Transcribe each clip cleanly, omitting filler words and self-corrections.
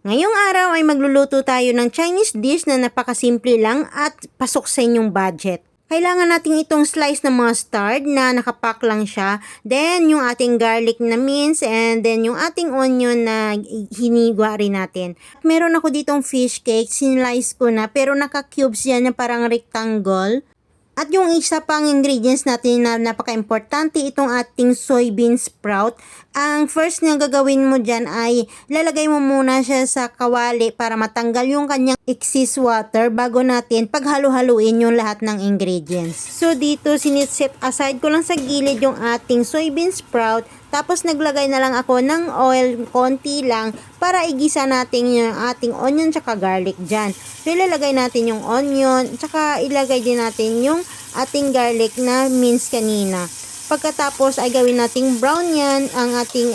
Ngayong araw ay magluluto tayo ng Chinese dish na napakasimple lang at pasok sa inyong budget. Kailangan natin itong slice na mustard na nakapack lang siya. Then, yung ating garlic na mince and then yung ating onion na hinigwa rin natin. Meron ako ditong fish cake, sinlice ko na pero naka-cubes yan na parang rectangle. At yung isa pang ingredients natin na napaka-importante, itong ating soybean sprout. Ang first na gagawin mo dyan ay lalagay mo muna siya sa kawali para matanggal yung kanyang excess water bago natin paghalo-haluin yung lahat ng ingredients. So dito siniset aside ko lang sa gilid yung ating soybean sprout. Tapos naglagay na lang ako ng oil, konti lang, para igisa natin yung ating onion tsaka garlic dyan. So ilalagay natin yung onion, tsaka ilagay din natin yung ating garlic na mince kanina. Pagkatapos ay gawin nating brown yan ang ating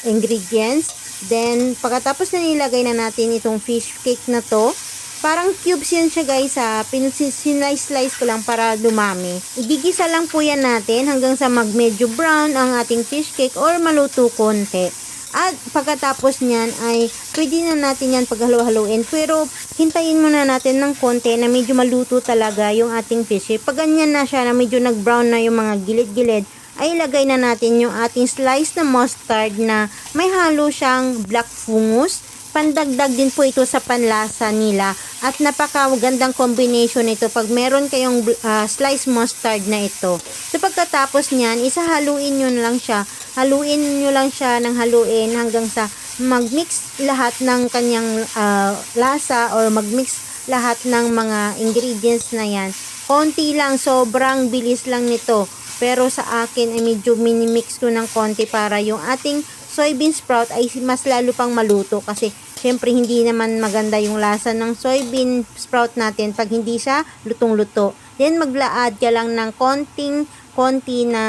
ingredients. Then pagkatapos na nilagay na natin itong fish cake na to, parang cubes yan siya guys ha. Sinlice-slice ko lang para dumami. Igigisa lang po yan natin hanggang sa mag-medyo brown ang ating fish cake or maluto konti. At pagkatapos niyan ay pwede na natin yan paghalo-haloin. Pero hintayin muna natin ng konti na medyo maluto talaga yung ating fish cake. Pag ganyan na siya na medyo nag-brown na yung mga gilid-gilid, ay ilagay na natin yung ating slice na mustard na may halo siyang black fungus. Pandagdag din po ito sa panlasa nila at napakagandang combination ito pag meron kayong sliced mustard na ito. So pagkatapos niyan, isahaluin nyo lang siya. Haluin nyo lang siya ng haluin hanggang sa mag-mix lahat ng kanyang lasa or mag-mix lahat ng mga ingredients na yan. Konti lang, sobrang bilis lang nito. Pero sa akin ay medyo mini-mix ko ng konti para yung ating soybean sprout ay mas lalo pang maluto kasi syempre hindi naman maganda yung lasa ng soybean sprout natin pag hindi siya lutong-luto. Then maglaad ka lang ng konti na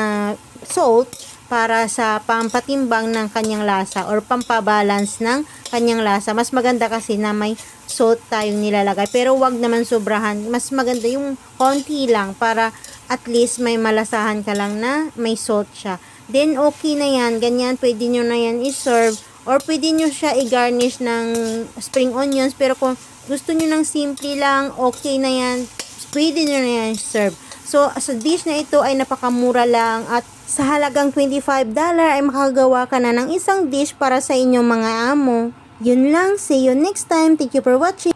salt para sa pampatimbang ng kanyang lasa or pampabalance ng kanyang lasa. Mas maganda kasi na may salt tayong nilalagay pero wag naman sobrahan. Mas maganda yung konti lang para at least may malasahan ka lang na may salt siya. Then, okay na yan. Ganyan, pwede nyo na yan i-serve. Or pwede nyo siya i-garnish ng spring onions. Pero kung gusto nyo ng simple lang, okay na yan. Pwede nyo na yan i-serve. So, sa dish na ito ay napakamura lang. At sa halagang $25 ay makagawa ka na ng isang dish para sa inyong mga amo. Yun lang. See you next time. Thank you for watching.